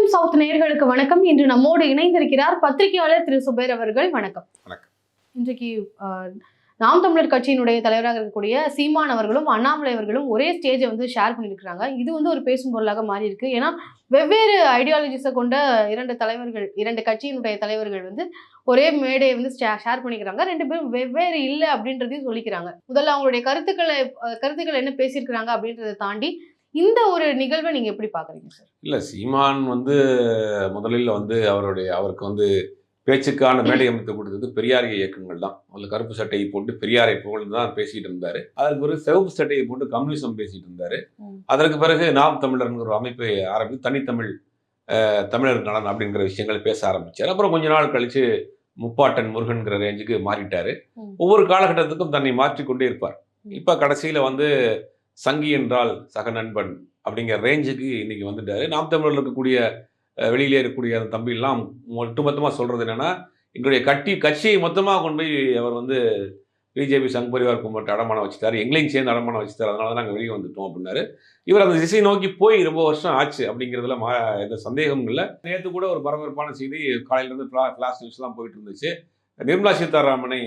Medium south நேயர்களுக்கு வணக்கம். இன்று நம்மோடு இணைந்திருக்கிறார் பத்திரிகையாளர் திரு சுபேர் அவர்கள். வணக்கம். இன்றைக்கு நாம் தமிழர் கட்சியினுடைய தலைவராக இருக்கக்கூடிய சீமான் அவர்களும் அண்ணாமலை அவர்களும் ஒரே ஸ்டேஜை ஷேர் பண்ணியிருக்கிறாங்க. இது ஒரு பேசும் பொருளாக மாறி இருக்கு. ஏன்னா வெவ்வேறு ஐடியாலஜிஸை கொண்ட இரண்டு கட்சியினுடைய தலைவர்கள் ஒரே மேடையை ஷேர் பண்ணிக்கிறாங்க. ரெண்டு பேரும் வெவ்வேறு இல்லை அப்படின்றதையும் சொல்லிக்கிறாங்க. முதல்ல அவங்களுடைய கருத்துக்கள் என்ன பேசியிருக்கிறாங்க அப்படின்றத தாண்டி இந்த ஒரு நிகழ்வை நீங்க எப்படி பாக்குறீங்க சார்? இல்ல, சீமான் முதலில் அவருக்கு பேச்சுக்கான மேடை அமைத்து கொடுத்தது பெரியாரிய இயக்கங்கள் தான். முதல்ல கருப்பு சட்டையை போட்டு பெரியாரை புகழ்ந்து தான் பேசிட்டு இருந்தாரு. அதற்கு பிறகு சிவப்பு சட்டையை போட்டு கம்யூனிசம் பேசிட்டு இருந்தாரு. அதற்கு பிறகு நாம் தமிழர்ங்கிற ஒரு அமைப்பை ஆரம்பித்து தனித்தமிழ் தமிழர் நலன் அப்படிங்கிற விஷயங்கள் பேச ஆரம்பிச்சார். அப்புறம் கொஞ்ச நாள் கழிச்சு முப்பாட்டன் முருகன்கிற ரேஞ்சுக்கு மாறிட்டாரு. ஒவ்வொரு காலகட்டத்துக்கும் தன்னை மாற்றிக்கொண்டே இருப்பார். இப்ப கடைசியில சங்கி என்றால் சக நண்பன் அப்படிங்கிற ரேஞ்சுக்கு இன்னைக்கு வந்துட்டாரு. நாம் தமிழர்ல இருக்கக்கூடிய வெளியிலே இருக்கக்கூடிய அந்த தம்பியெல்லாம் ஒட்டுமொத்தமாக சொல்றது என்னன்னா, எங்களுடைய கட்சியை மொத்தமாக கொண்டு போய் அவர் பிஜேபி சங் பரிவார் கும்பட்டு அடமானம் வச்சுட்டாரு, எங்களையும் சேர்ந்து அடமானம் வச்சுட்டாரு, அதனால தான் நாங்கள் வெளியே வந்துட்டோம் அப்படின்னாரு. இவர் அந்த திசை நோக்கி போய் ரொம்ப வருஷம் ஆச்சு அப்படிங்கிறதுல எந்த சந்தேகமும் இல்லை. நேற்று கூட ஒரு பரபரப்பான செய்தி காலையிலேருந்து ஃபிளாஷ் நியூஸ்லாம் போயிட்டு இருந்துச்சு. நிர்மலா சீதாராமனை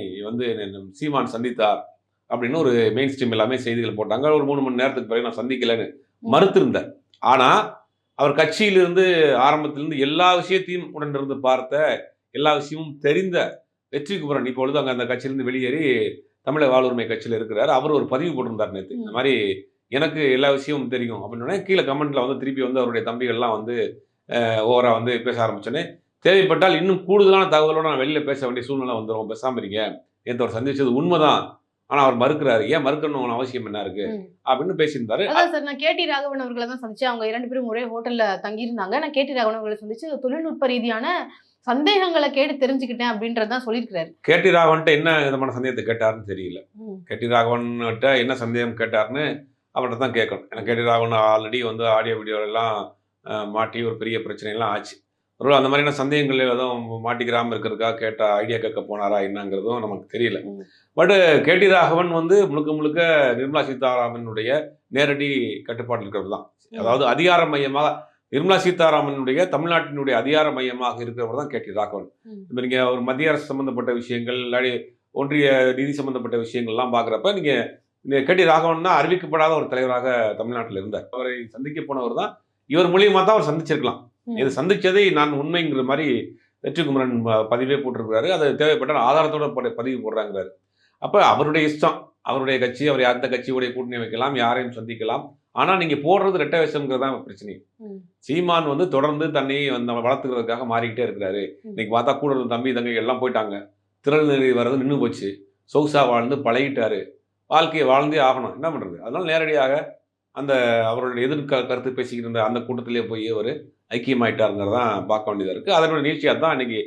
சீமான் சந்தித்தார் அப்படின்னு ஒரு மெயின் ஸ்ட்ரீம் எல்லாமே செய்திகள் போட்டாங்க. ஒரு 3 மணி நேரத்துக்கு பிறகு நான் சந்திக்கலைன்னு மறுத்திருந்தேன். ஆனால் அவர் கட்சியிலிருந்து ஆரம்பத்திலிருந்து எல்லா விஷயத்தையும் உடனிருந்து பார்த்த, எல்லா விஷயமும் தெரிந்த வெற்றி குமரன் இப்பொழுது அங்கே அந்த கட்சியிலிருந்து வெளியேறி தமிழக வாழ்வுரிமை கட்சியில் இருக்கிறார். அவர் ஒரு பதிவு போட்டிருந்தார் நேற்று. இந்த மாதிரி எனக்கு எல்லா விஷயமும் தெரியும் அப்படின்னு கீழே கமெண்ட்ல திருப்பி அவருடைய தம்பிகள்லாம் ஓவரா பேச ஆரம்பிச்சோன்னே, தேவைப்பட்டால் இன்னும் கூடுதலான தகவலோட நான் வெளியில பேச வேண்டிய சூழ்நிலை வந்துடும், பேசாம இருங்க, நேற்று அவர் சந்திச்சது உண்மைதான், ஆனா அவர் மறுக்கிறாரு, ஏன் மறுக்கணும் அவசியம் என்ன இருக்கு அப்படின்னு பேசியிருந்தாரு. அதான் சார், நான் கேடி ராகவன் அவர்களை தான் சந்திச்சு, அவங்க 2 பேரும் ஒரே ஹோட்டல்ல தங்கி இருந்தாங்க. நான் கேடி ராகவன் அவர்களை சந்திச்சு தொழில்நுட்ப ரீதியான சந்தேகங்களை கேட்டு தெரிஞ்சுக்கிட்டேன் அப்படின்றதான் சொல்லியிருக்கிறாரு. கேடி ராகவன்ட்ட என்ன விதமான சந்தேகத்தை கேட்டாருன்னு தெரியல. கேடி ராகவன்கிட்ட என்ன சந்தேகம் கேட்டாருன்னு அவர்கிட்ட தான் கேட்கணும். ஏன்னா கேடி ராகவன் ஆல்ரெடி ஆடியோ வீடியோ எல்லாம் மாட்டி ஒரு பெரிய பிரச்சனை எல்லாம் ஆச்சு. ஒரு அந்த மாதிரியான சந்தேகங்கள் எதுவும் மாட்டிக்கிறாம இருக்கிறதுக்காக கேட்ட ஐடியா கேட்க போனாரா என்னங்கிறதும் நமக்கு தெரியல. பட் கேடி ராகவன் முழுக்க முழுக்க நிர்மலா சீதாராமனுடைய நேரடி கட்டுப்பாட்டில் இருக்கிறது தான். அதாவது அதிகார மையமாக நிர்மலா சீதாராமனுடைய தமிழ்நாட்டினுடைய அதிகார மையமாக இருக்கிறவர் தான் கேடி ராகவன். இப்போ நீங்க ஒரு மத்திய அரசு சம்பந்தப்பட்ட விஷயங்கள், இல்லாடி ஒன்றிய நிதி சம்பந்தப்பட்ட விஷயங்கள்லாம் பார்க்குறப்ப நீங்க கேடி ராகவன் தான் அறிவிக்கப்படாத ஒரு தலைவராக தமிழ்நாட்டில் இருந்தார். அவரை சந்திக்க போனவர் தான். இவர் மூலியமா தான் அவர் சந்திச்சிருக்கலாம். இது சந்திச்சதை நான் உண்மைங்கிற மாதிரி வெற்றி குமரன் பதிவே போட்டிருக்கிறாரு. அது தேவைப்பட்டால் ஆதாரத்தோட பதிவு போடுறாங்கிறாரு. அப்ப அவருடைய இஷ்டம், அவருடைய கட்சி, அவர் அந்த கட்சியுடைய கூட்டணி வைக்கலாம், யாரையும் சந்திக்கலாம். ஆனா நீங்க போடுறது ரெட்டை விஷயம்ங்கிறது தான் பிரச்சனை. சீமான் தொடர்ந்து தன்னை வளர்த்துக்கிறதுக்காக மாறிக்கிட்டே இருக்கிறாரு. இன்னைக்கு பார்த்தா கூட இருந்த தம்பி தங்கை எல்லாம் போயிட்டாங்க, திறநிலை வர்றது நின்று போச்சு, சொகுசா வாழ்ந்து பழகிட்டாரு, வாழ்க்கையை வாழ்ந்தே ஆகணும், என்ன பண்றது? அதனால நேரடியாக அந்த அவருடைய கருத்து பேசிக்கிட்டு இருந்த அந்த கூட்டத்திலே போய் ஒரு ஐக்கியமாயிட்டாருங்கிறதான் பார்க்க வேண்டியதாக இருக்குது. அதனுடைய நீட்சியாக தான் இன்னைக்கு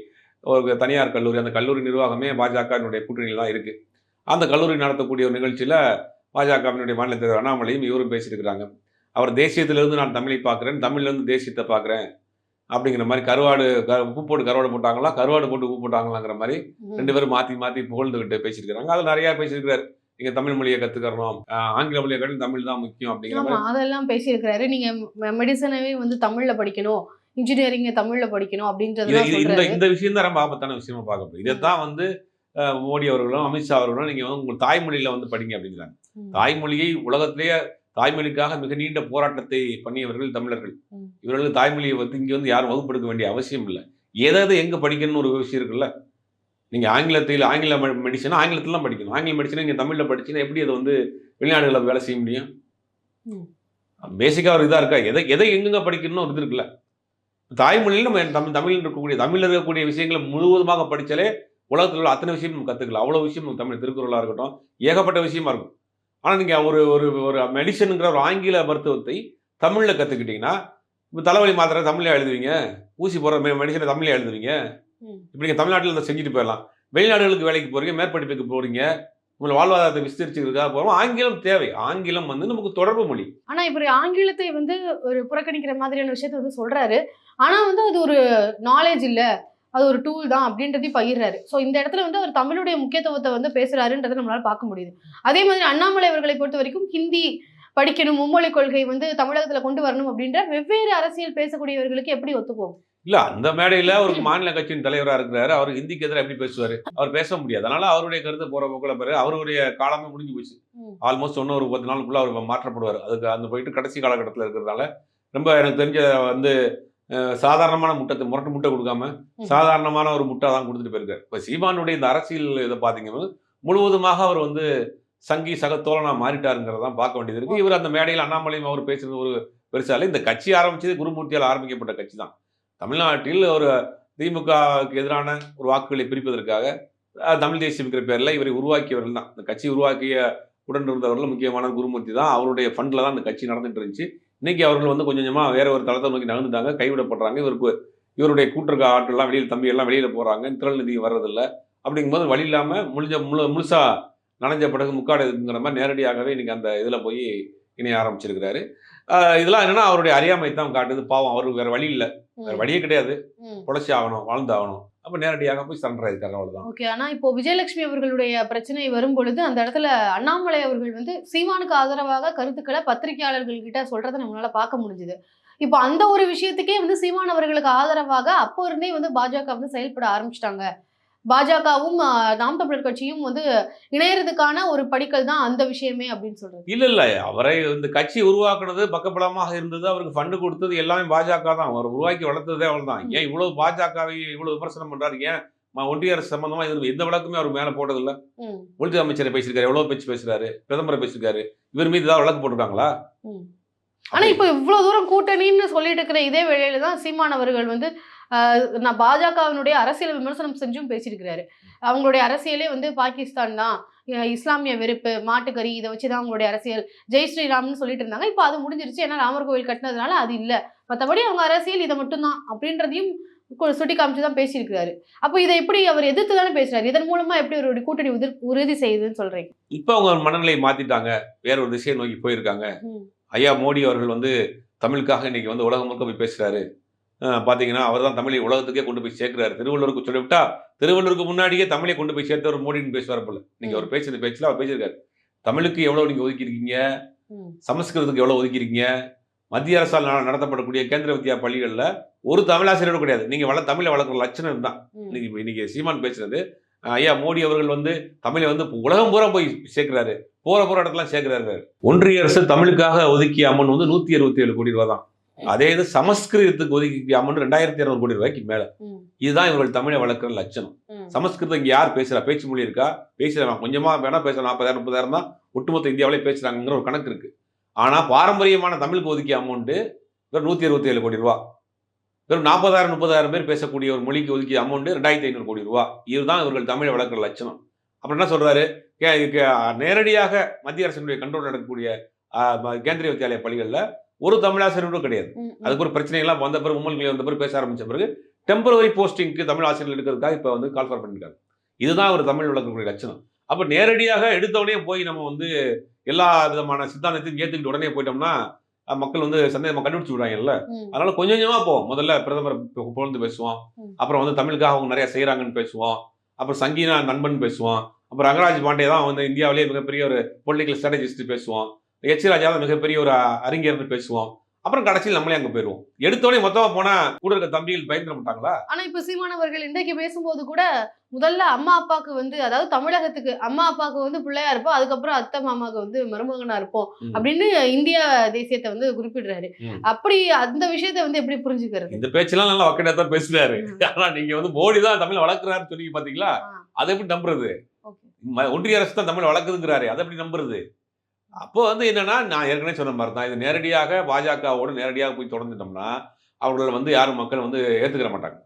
ஒரு தனியார் கல்லூரி, அந்த கல்லூரி நிர்வாகமே பாஜகவினுடைய கூட்டணியில் தான் இருக்குது. அந்த கல்லூரி நடத்தக்கூடிய ஒரு நிகழ்ச்சியில் பாஜகவினுடைய மாநில தலைவர் அண்ணாமலையும் இவரும் பேசியிருக்கிறாங்க. அவர் தேசியத்திலிருந்து நான் தமிழை பார்க்குறேன், தமிழ்லேருந்து தேசியத்தை பார்க்குறேன் அப்படிங்கிற மாதிரி. உப்பு போட்டு கருவாடு போட்டாங்களா, கருவாடு போட்டு உப்பு போட்டாங்களாங்கிற மாதிரி 2 பேரும் மாற்றி மாற்றி புகழ்ந்துகிட்டு பேசியிருக்கிறாங்க. அதில் நிறையா பேசியிருக்கிறாரு. நீங்க தமிழ் மொழியை கற்றுக்கணும், ஆங்கில மொழியை கற்று தமிழ் தான் முக்கியம் அப்படிங்கிற மாதிரி அதெல்லாம் பேசியிருக்கிறாரு. நீங்க மெடிசனவே தமிழ்ல படிக்கணும், இன்ஜினியரிங் தமிழ்ல படிக்கணும் அப்படின்றது இந்த விஷயம் தான் ரொம்ப ஆபத்தான விஷயமா பார்க்கப்படுது. இதைத்தான் மோடி அவர்களும் அமித்ஷா அவர்களும் நீங்க உங்க தாய்மொழியில படிங்க அப்படிங்கிறாங்க. தாய்மொழியை உலகத்திலேயே தாய்மொழிக்காக மிக நீண்ட போராட்டத்தை பண்ணியவர்கள் தமிழர்கள். இவர்களுக்கு தாய்மொழியை இங்க யாரும் வகுப்படுத்த வேண்டிய அவசியம் இல்லை. எதாவது எங்க படிக்கணும்னு ஒரு விஷயம் இருக்குல்ல. நீங்கள் ஆங்கில மெடிசனா ஆங்கிலத்தில் தான் படிக்கணும். ஆங்கில மெடிசனை நீங்கள் தமிழில் படிச்சுன்னா எப்படி அதை வெளிநாடுகளில் வேலை செய்ய முடியும்? பேசிக்காக ஒரு இதாக இருக்கா? எதை எங்கெங்க படிக்கணும்னு ஒரு இது இருக்குல்ல. தாய்மொழியில் நம்ம தமிழில் இருக்கக்கூடிய விஷயங்களை முழுவதுமாக படித்தாலே உலகத்தில் உள்ள அத்தனை விஷயம் நம்ம கற்றுக்கலாம். அவ்வளோ விஷயம் நம்ம தமிழ், திருக்குறளாக இருக்கட்டும், ஏகப்பட்ட விஷயமா இருக்கும். ஆனால் நீங்கள் ஒரு மெடிசனுங்கிற ஒரு ஆங்கில மருத்துவத்தை தமிழில் கற்றுக்கிட்டிங்கன்னா, இப்போ தலைவலி மாத்திரை தமிழில் எழுதுவீங்க, ஊசி போடுற மெடிசனை தமிழில் எழுதுவீங்க. இப்படி நீங்கள் தமிழ்நாட்டில் அதை செஞ்சுட்டு போயிடலாம். வெளிநாடுகளுக்கு வேலைக்கு போகிறீங்க, மேற்படிப்புக்கு போகிறீங்க, உங்களை வாழ்வாதாரத்தை விஸ்தரிச்சுக்கிறதுக்காக போகிறோம். ஆங்கிலம் தேவை. ஆங்கிலம் நமக்கு தொடர்பு மொழி. ஆனால் இப்படி ஆங்கிலத்தை ஒரு புறக்கணிக்கிற மாதிரியான விஷயத்த சொல்கிறாரு. ஆனால் அது ஒரு நாலேஜ் இல்லை, அது ஒரு டூல் தான் அப்படின்றதையும் பகிர்றாரு. ஸோ இந்த இடத்துல அவர் தமிழுடைய முக்கியத்துவத்தை பேசுகிறாருன்றதை நம்மளால் பார்க்க முடியுது. அதே மாதிரி அண்ணாமலை அவர்களை பொறுத்த வரைக்கும் ஹிந்தி படிக்கணும், மும்மொழி கொள்கை வந்து தமிழகத்துல கொண்டு வரணும் அப்படின்ற வெவ்வேறு அரசியல் பேசக்கூடியவர்களுக்கு எப்படி ஒத்துப்போகும்? இல்ல அந்த மேடையில ஒரு மாநில கட்சியின் தலைவரா இருக்கிறாரு. அவர் ஹிந்திக்கு எதிரா எப்படி பேசுவாரு? அவர் பேச முடியாது. அதனால அவருடைய கருத்து போற போக்குல பாரு, அவருடைய காலமே முடிஞ்சு போச்சு. ஆல்மோஸ்ட் இன்னும் ஒரு 10 நாளுக்குள்ள அவர் மாற்றப்படுவாரு. அதுக்கு அந்த போயிட்டு கடைசி காலகட்டத்துல இருக்கிறதால, ரொம்ப எனக்கு தெரிஞ்ச வந்து சாதாரணமான முட்டை முட்டை குடுக்காம, சாதாரணமான ஒரு முட்டை தான் குடுத்துட்டு போயிருக்காரு. இப்ப சீமானுடைய இந்த அரசியல் இத பார்த்தீங்கன்னா, முழுவதுமாக அவர் வந்து சங்கி சக தோழனா மாறிட்டாருங்கிறத தான் பார்க்க வேண்டியது இருக்கு. இவர் அந்த மேடையில அண்ணாமலையும் அவர் பேசுறது ஒரு பெருசா இல்ல. இந்த கட்சி ஆரம்பிச்சது குருமூர்த்தியால் ஆரம்பிக்கப்பட்ட கட்சி தான். தமிழ்நாட்டில் ஒரு திமுகவுக்கு எதிரான ஒரு வாக்குகளை பிரிப்பதற்காக தமிழ் தேசியம்ங்கிற பேர்ல இவரை உருவாக்கியவர்கள் தான். இந்த கட்சி உருவாக்கிய உடன் இருந்தவர்கள் முக்கியமான குருமூர்த்தி தான். அவருடைய ஃபண்ட்ல தான் இந்த கட்சி நடந்துட்டு இருந்துச்சு. இன்னைக்கு அவர்கள் வந்து கொஞ்சம் கொஞ்சமா வேற ஒரு தளத்தை நோக்கி நகர்ந்துட்டாங்க, கைவிடப்படுறாங்க. இவருடைய கூட்டுறக்க ஆட்கள்லாம் வெளியில் தம்பி எல்லாம் வெளியில போறாங்க, திரள் நிதி வர்றதில்ல. அப்படிங்கும்போது வழி இல்லாம முழுசா நனைஞ்ச பிறகு முக்காடு இருக்குங்கிற மாதிரி நேரடியாகவே இன்னைக்கு அந்த இதுல போய் இணைய ஆரம்பிச்சிருக்கிறாரு. இதெல்லாம் என்னன்னா அவருடைய அறியாமை தான் காட்டுது. பாவம் அவருக்கு வேற வழி இல்ல, வேற வழியே கிடையாது. பொழைச்சி ஆகணும், வாழ்ந்தாகணும். அப்ப நேரடியாக போய் சரண்டர் ஆயிருக்காரு, அவ்வளவுதான். ஓகே. ஆனா இப்போ விஜயலட்சுமி அவர்களுடைய பிரச்சனை வரும் பொழுது அந்த இடத்துல அண்ணாமலை அவர்கள் வந்து சீமானுக்கு ஆதரவாக கருத்துக்களை பத்திரிகையாளர்கள் கிட்ட சொல்றதை நம்மளால பார்க்க முடிஞ்சுது. இப்போ அந்த ஒரு விஷயத்துக்கே வந்து சீமான் அவர்களுக்கு ஆதரவாக அப்போ இருந்தே வந்து பாஜக வந்து செயல்பட ஆரம்பிச்சிட்டாங்க. பாஜகவும் நாம் தமிழர் கட்சியும் வந்து இணையறதுக்கான ஒரு படிக்கல் தான் அந்த விஷயமே அப்படின்னு சொல்றது. இல்ல அவரை இந்த கட்சி உருவாக்குனது பக்கபலமாக இருந்தது. அவருக்கு ஃபண்டு கொடுத்தது எல்லாமே பாஜக தான். அவர் உருவாக்கி வளர்த்ததே அவள் தான். ஏன் இவ்வளவு பாஜகவை இவ்வளவு விமர்சனம் பண்றாரு? ஏன் ஒன்றிய அரசு சம்பந்தமா எந்த வழக்குமே அவர் மேல போட்டதில்ல. உள்துறை அமைச்சரை பேசியிருக்காரு, எவ்வளவு பேச்சு பேசுறாரு, பிரதமரை பேசியிருக்காரு. இவர் மீது ஏதாவது வழக்கு போட்டிருக்காங்களா? ஆனா இப்ப இவ்வளவு தூரம் கூட்டணின்னு சொல்லிட்டு இருக்கிற இதே வேளையில தான் சீமான் அவர்கள் வந்து நான் பாஜகவினுடைய அரசியல் விமர்சனம் செஞ்சும் பேசியிருக்கிறாரு. அவங்களுடைய அரசியலே வந்து பாகிஸ்தான் தான், இஸ்லாமிய வெறுப்பு, மாட்டுக்கறி, இதை வச்சுதான் அவங்களுடைய அரசியல், ஜெய் ஸ்ரீராம்னு சொல்லிட்டு இருந்தாங்க. இப்போ அது முடிஞ்சிருச்சு, ஏன்னா ராமர் கோவில் கட்டினதுனால அது இல்லை, மற்றபடி அவங்க அரசியல் இதை மட்டும்தான் அப்படின்றதையும் சுட்டி காமிச்சுதான் பேசியிருக்கிறாரு. அப்போ இதை எப்படி அவர் எதிர்த்து தானே பேசுறாரு? இதன் மூலமா எப்படி ஒரு கூட்டணி உறுதி செய்யுதுன்னு சொல்றீங்க? இப்ப அவங்க மனநிலை மாத்திட்டாங்க, வேற ஒரு திசையை நோக்கி போயிருக்காங்க. ஐயா மோடி அவர்கள் வந்து தமிழுக்காக இன்னைக்கு வந்து உலகம் முழுக்க போய் பேசுறாரு. பாத்தீங்கன்னா அவர் தான் தமிழை உலகத்துக்கே கொண்டு போய் சேர்க்கிறாரு. திருவள்ளுவருக்கு சொல்லிவிட்டா திருவள்ளுவருக்கு முன்னாடியே தமிழை கொண்டு போய் சேர்த்தவர் மோடின்னு பேசுவார் போல. நீங்க அவர் பேசுற பேச்சுல அவர் பேசியிருக்காரு. தமிழுக்கு எவ்வளவு நீங்க ஒதுக்கியிருக்கீங்க, சமஸ்கிருதத்துக்கு எவ்வளவு ஒதுக்கியிருக்கீங்க, மத்திய அரசால் நடத்தப்படக்கூடிய கேந்திர வித்யா பள்ளிகள்ல ஒரு தமிழாசிரியரும் கிடையாது. நீங்க தமிழை வளர்க்குற லட்சணம் தான். இன்னைக்கு சீமான் பேசுறது. ஐயா மோடி அவர்கள் வந்து தமிழை வந்து உலகம் பூரா போய் சேர்க்கிறாரு, போற இடத்துல சேர்க்கிறாரு. ஒன்றிய அரசு தமிழுக்காக ஒதுக்கிய அமௌண்ட் வந்து 167 கோடி ரூபாய் தான். அதே இது சமஸ்கிருதத்துக்கு ஒதுக்கிய அமௌண்ட் 2200 கோடி ரூபாய்க்கு மேல. இதுதான் இவர்கள் தமிழை வளர்க்கிற லட்சணம். சமஸ்கிருதம் இங்க யார் பேசுறா? பேச்சு மொழி இருக்கா? பேசுறாங்க, கொஞ்சமா வேணா பேசுற 40,000 30,000 தான் ஒட்டுமொத்த இந்தியாவிலே பேசுறாங்கிற ஒரு கணக்கு இருக்கு. ஆனா பாரம்பரியமான தமிழுக்கு ஒதுக்கிய அமௌண்ட் வெறும் 167 கோடி ரூபாய். வெறும் 40,000 30,000 பேர் பேசக்கூடிய ஒரு மொழிக்கு ஒதுக்கிய அமௌண்ட் 2500 கோடி ரூபாய். இதுதான் இவர்கள் தமிழை வளர்க்கிற லட்சணம். அப்புறம் என்ன சொல்றாரு? நேரடியாக மத்திய அரசினுடைய கண்ட்ரோல் நடக்கக்கூடிய கேந்திரிய வித்யாலய பள்ளிகள்ல ஒரு தமிழாசிரியரும் கிடையாது. அதுக்கு ஒரு பிரச்சனை எல்லாம் வந்த பிறகு மும்மொழி வந்த பிறகு பேச ஆரம்பிச்ச பிறகு டெம்பரவரி போஸ்டிங்க்கு தமிழ் ஆசிரியர்கள் எடுக்கிறதுக்காக இப்ப வந்து கால் ஃபார் பண்ணிருக்காங்க. இதுதான் ஒரு தமிழ் வளர்க்கக்கூடிய லட்சணம். அப்ப நேரடியாக எடுத்தவனே போய் நம்ம வந்து எல்லா விதமான சித்தாந்தத்தையும் ஏத்துக்கிட்டு உடனே போயிட்டோம்னா மக்கள் வந்து சந்தேகமா கண்டுபிடிச்சு விடுவாங்கல்ல. அதனால கொஞ்சம் கொஞ்சமா போவோம். முதல்ல பிரதமர் புகழ்ந்து பேசுவோம், அப்புறம் வந்து தமிழுக்காக அவங்க நிறைய செய்யறாங்கன்னு பேசுவோம், அப்புறம் சங்கீனா நண்பன் பேசுவோம், அப்புறம் ரங்கராஜ் பாண்டே தான் வந்து இந்தியாவிலேயே மிகப்பெரிய ஒரு பொலிட்டிக்கல் ஸ்ட்ராட்டஜிஸ்ட் பேசுவோம், எச் ராஜா மிகப்பெரிய ஒரு அறிஞர்னு பேசுவோம், அப்புறம் கடைசியில் நம்மளே அங்க போயிருவோம். எடுத்தோடனே மொத்தமா போனா கூட இருக்க தம்பிகள் பயந்துட மாட்டாங்களா? ஆனா இப்ப சீமானவர்கள் இன்றைக்கு பேசும்போது கூட முதல்ல அம்மா அப்பாவுக்கு வந்து, அதாவது தமிழகத்துக்கு அம்மா அப்பாவுக்கு வந்து பிள்ளையா இருப்போம், அதுக்கப்புறம் அத்தை மாமாவுக்கு வந்து மருமகனா இருப்போம் அப்படின்னு இந்திய தேசியத்தை வந்து குறிப்பிடுறாரு. அப்படி அந்த விஷயத்த வந்து எப்படி புரிஞ்சுக்கிறது? இந்த பேச்செல்லாம் நல்லா வக்கடா தான் பேசுறாரு. ஆனா நீங்க வந்து மோடி தான் தமிழ் வளர்க்கிறாரு சொல்லி பாத்தீங்களா? அதை எப்படி நம்புறது? ஒன்றிய அரசு தான் தமிழ் வளர்க்குதுங்கிறாரு, அதை எப்படி நம்புறது? அப்போ வந்து என்னன்னா, நான் ஏற்கனவே சொன்ன மாதிரி தான், இது நேரடியாக பாஜகவோடு நேரடியாக போய் தொடர்ந்துட்டோம்னா அவர்களை வந்து யாரும் மக்கள் வந்து ஏற்றுக்கிற மாட்டாங்க.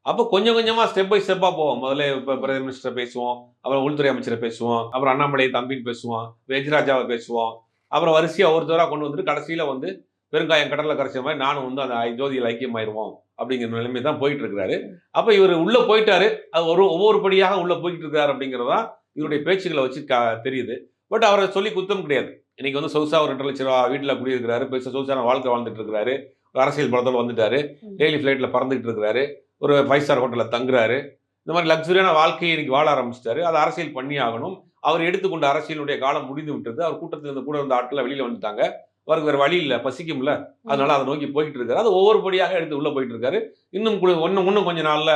அப்போ கொஞ்சம் கொஞ்சமா ஸ்டெப் பை ஸ்டெப்பாக போவோம். முதல்ல இப்போ பிரைம் மினிஸ்டரை பேசுவோம், அப்புறம் உள்துறை அமைச்சரை பேசுவோம், அப்புறம் அண்ணாமலை தம்பின்னு பேசுவோம், எச்ராஜாவை பேசுவோம், அப்புறம் வரிசையாக ஒருத்தராக கொண்டு வந்துட்டு கடைசியில் வந்து பெருங்காயம் கடலில் கரைச்ச மாதிரி நானும் வந்து அந்த ஜோதியில் ஐக்கியமாயிருவோம் அப்படிங்கிற நிலைமை தான் போயிட்டு இருக்கிறாரு. அப்போ இவர் உள்ளே போயிட்டாரு, அது ஒவ்வொரு படியாக உள்ளே போய்கிட்டு இருக்காரு அப்படிங்கிறதா இவருடைய பேச்சுக்களை வச்சு தெரியுது. பட் அவரை சொல்லி குத்தம் கிடையாது. இன்னைக்கு வந்து சொகுசா ஒரு 2 லட்சம் ரூபா வீட்டில் குடியிருக்கிறாரு, பெருசாக சொகுசான வாழ்க்கை வாழ்ந்துட்டு இருக்கிறாரு, ஒரு அரசியல் பலத்தோடு வந்துட்டாரு, டெய்லி ஃப்ளைட்டில் பறந்துகிட்டு இருக்கிறாரு, ஒரு 5 ஸ்டார் ஹோட்டலில் தங்குறாரு, இந்த மாதிரி லக்ஸுரியான வாழ்க்கையை இன்னைக்கு வாழ ஆரம்பிச்சிட்டாரு. அதை அரசியல் பண்ணி ஆகணும். அவர் எடுத்துக்கொண்ட அரசியலுடைய காலம் முடிந்து விட்டது. அவர் கூட்டத்தில் கூட இருந்த ஆட்கள் வெளியில வந்துட்டாங்க. அவருக்கு வேற வழி இல்ல, பசிக்கும்ல, அதனால அதை நோக்கி போயிட்டு இருக்காரு. அது ஒவ்வொரு படியாக எடுத்து உள்ள போயிட்டு இருக்காரு. இன்னும் கொஞ்ச நாள்ல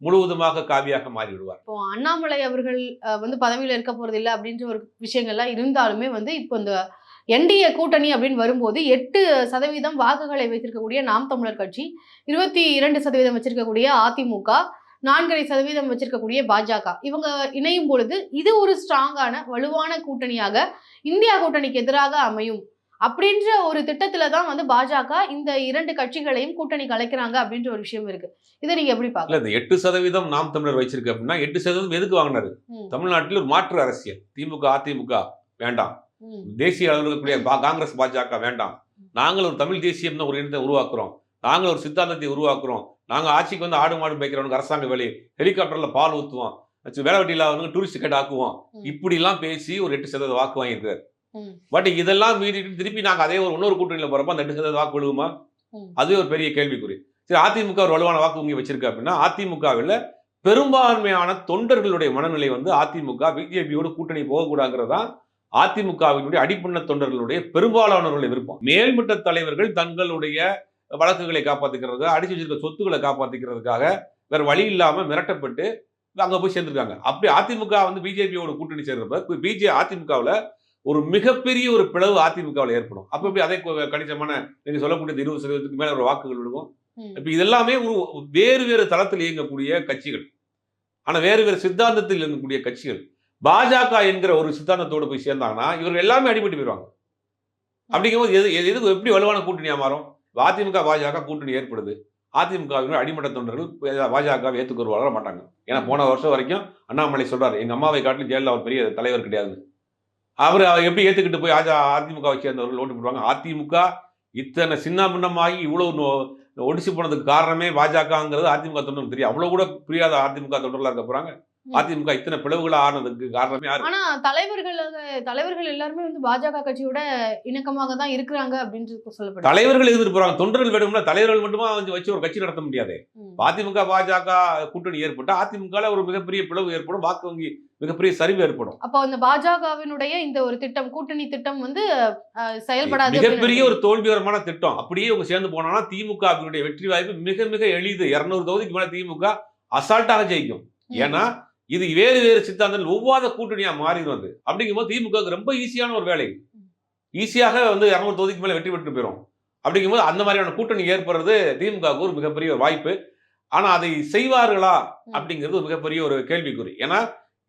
முழுவதுமாக காவியாக மாறி விடுவார். இப்போ அண்ணாமலை அவர்கள் வந்து பதவியில இருக்க போறது இல்லை அப்படின்ற ஒரு விஷயங்கள்லாம் இருந்தாலுமே வந்து இப்போ இந்த என்டிஏ கூட்டணி அப்படின்னு வரும்போது 8% வாக்குகளை வைத்திருக்கக்கூடிய நாம் தமிழர் கட்சி, 22% வச்சிருக்கக்கூடிய அதிமுக, 4.5% வச்சிருக்கக்கூடிய பாஜக, இவங்க இணையும் பொழுது இது ஒரு ஸ்ட்ராங்கான வலுவான கூட்டணியாக இந்தியா கூட்டணிக்கு எதிராக அமையும் அப்படின்ற ஒரு திட்டத்துல தான் வந்து பாஜக இந்த 2 கட்சிகளையும் கூட்டணி கலைக்கிறாங்க அப்படின்ற ஒரு விஷயம் இருக்கு. இதை நீங்க எப்படி இல்ல, பாக்கலாம்? இந்த 8% நாம் தமிழர் வச்சிருக்கு அப்படின்னா 8% எதுக்கு வாங்கினாரு? தமிழ்நாட்டில் ஒரு மாற்று அரசியல். திமுக அதிமுக வேண்டாம், தேசிய அளவில் இருக்கக்கூடிய காங்கிரஸ் பாஜக வேண்டாம், நாங்கள் ஒரு தமிழ் தேசியம் ஒரு இனத்தை உருவாக்குறோம், நாங்கள் ஒரு சித்தாந்தத்தை உருவாக்குறோம், நாங்கள் ஆட்சிக்கு வந்து ஆடு மாடு மேய்க்கிறவனுக்கு அரசாங்க வேலை, ஹெலிகாப்டர்ல பால் ஊற்றுவோம், வேலை வெட்டி இல்லாதவங்க டூரிஸ்ட் கைட் ஆக்குவோம், இப்படிலாம் பேசி ஒரு 8% வாக்கு வாங்கியிருக்காரு. பட் இதெல்லாம் மீறிட்டு திருப்பி நாங்கள் அதே இன்னொரு கூட்டணியில் போறப்ப அந்த 8% வாக்கு விழுகுமா? அதுவே ஒரு பெரிய கேள்விக்குறி. சரி, அதிமுக ஒரு வலுவான வாக்கு வங்கி வச்சிருக்கு அப்படின்னா அதிமுகவில் பெரும்பான்மையான தொண்டர்களுடைய மனநிலை வந்து அதிமுக பிஜேபியோடு கூட்டணி போகக்கூடாதுங்கிறதா அதிமுகவினுடைய அடிப்பண்ண தொண்டர்களுடைய பெரும்பாலானவர்களுடைய விருப்பம். மேல்மட்ட தலைவர்கள் தங்களுடைய வழக்குகளை காப்பாற்றிக்கிறது, அடிச்சு வச்சிருக்க சொத்துக்களை காப்பாற்றிக்கிறதுக்காக வேற வழி இல்லாம மிரட்டப்பட்டு அங்க போய் சேர்ந்திருக்காங்க. அப்படி அதிமுக வந்து பிஜேபியோட கூட்டணி சேர்றப்ப அதிமுகவில் ஒரு மிகப்பெரிய ஒரு பிளவு அதிமுகவில் ஏற்படும். அப்ப எப்படி அதை கணிசமான நீங்க சொல்லக்கூடிய 20% மேல ஒரு வாக்குகள் விடுவோம். இப்ப இதெல்லாமே ஒரு வேறு வேறு தளத்தில் இயங்கக்கூடிய கட்சிகள், ஆனா வேறு வேறு சித்தாந்தத்தில் இயங்கக்கூடிய கட்சிகள். பாஜக என்கிற ஒரு சித்தாந்தத்தோடு போய் சேர்ந்தாங்கன்னா இவர்கள் எல்லாமே அடிபட்டு போயிடுவாங்க. அப்படிங்கும்போது எது எப்படி வலுவான கூட்டணியா மாறும்? அதிமுக பாஜக கூட்டணி ஏற்படுது, அதிமுகவினர் அடிமட்ட தொண்டர்கள் பாஜக ஏற்றுக்கு வர மாட்டாங்க. ஏன்னா போன வருஷம் வரைக்கும் அண்ணாமலை சொல்றாரு, எங்க அம்மாவை காட்டிலும் ஜெயலலிதா அவர் பெரிய தலைவர் கிடையாதுன்னு. அவர் எப்படி ஏத்துக்கிட்டு போய் அதிமுகவை சேர்ந்தவர்கள் ஓட்டு போடுவாங்க? அதிமுக இத்தனை சின்ன பின்னமாகி இவ்வளவு ஒடிச்சு போனதுக்கு காரணமே பாஜகங்கிறது அதிமுக தொண்டர்களுக்கு தெரியும். அவ்வளவு கூட புரியாத அதிமுக தொண்டர்களா இருக்க போறாங்க. அதிமுக இத்தனை பிளவுகளா ஆனதுக்கு காரணமே யாரு? ஆனா தலைவர்கள் எல்லாருமே வந்து பாஜக கட்சியோட இணக்கமாக தான் இருக்கிறாங்க அப்படின்னு சொல்லப்படுது. தலைவர்கள் எதிர்த்து போறாங்க, தொண்டர்கள் வேணும்னா தலைவர்கள் மட்டுமா வச்சு ஒரு கட்சி நடத்த முடியாது. அதிமுக பாஜக கூட்டணி ஏற்பட்டா அதிமுக ஒரு மிகப்பெரிய பிளவு ஏற்படும், வாக்கு வங்கி மிகப்பெரிய சரிவு ஏற்படும். அப்போ அந்த பாஜகவினுடைய இந்த ஒரு திட்டம், கூட்டணி திட்டம் வந்து செயல்படாது, மிகப்பெரிய ஒரு தோல்விகரமான திட்டம். அப்படியே அவங்க சேர்ந்து போனா திமுகவினுடைய வெற்றி வாய்ப்பு மிக மிக எளிது. 200 தொகுதிக்கு மேல திமுக அசால்ட்டாக ஜெயிக்கும். ஏன்னா இது வேறு வேறு சித்தாந்தங்கள் ஒவ்வாத கூட்டணியா மாறிடுவது. அப்படிங்கும்போது திமுக ரொம்ப ஈஸியான ஒரு வேலை, ஈஸியாக வந்து 200 தொகுதிக்கு மேல வெற்றி பெற்று போயிடும். அப்படிங்கும்போது அந்த மாதிரியான கூட்டணி ஏற்படுறது திமுக ஒரு மிகப்பெரிய ஒரு வாய்ப்பு. ஆனா அதை செய்வார்களா அப்படிங்கிறது ஒரு மிகப்பெரிய ஒரு கேள்விக்குறி. ஏன்னா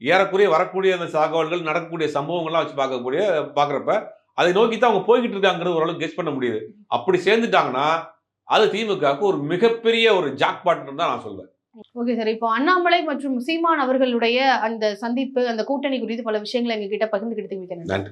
ஏறக்குறைய வரக்கூடிய அந்த தகவல்கள், நடக்கக்கூடிய சம்பவங்கள்லாம் வச்சு பார்க்குறப்ப அதை நோக்கி தான் அவங்க போய்கிட்டு இருக்காங்கிறது ஓரளவுக்கு கெஸ் பண்ண முடியுது. அப்படி சேர்ந்துட்டாங்கன்னா அது திமுகவுக்கு ஒரு மிகப்பெரிய ஒரு ஜாக்பாட்னு தான் நான் சொல்வேன். ஓகே சார், இப்போ அண்ணாமலை மற்றும் சீமான் அவர்களுடைய அந்த சந்திப்பு, அந்த கூட்டணி குறித்து பல விஷயங்களை எங்ககிட்ட பகிர்ந்துக்கிட்டு. நன்றி.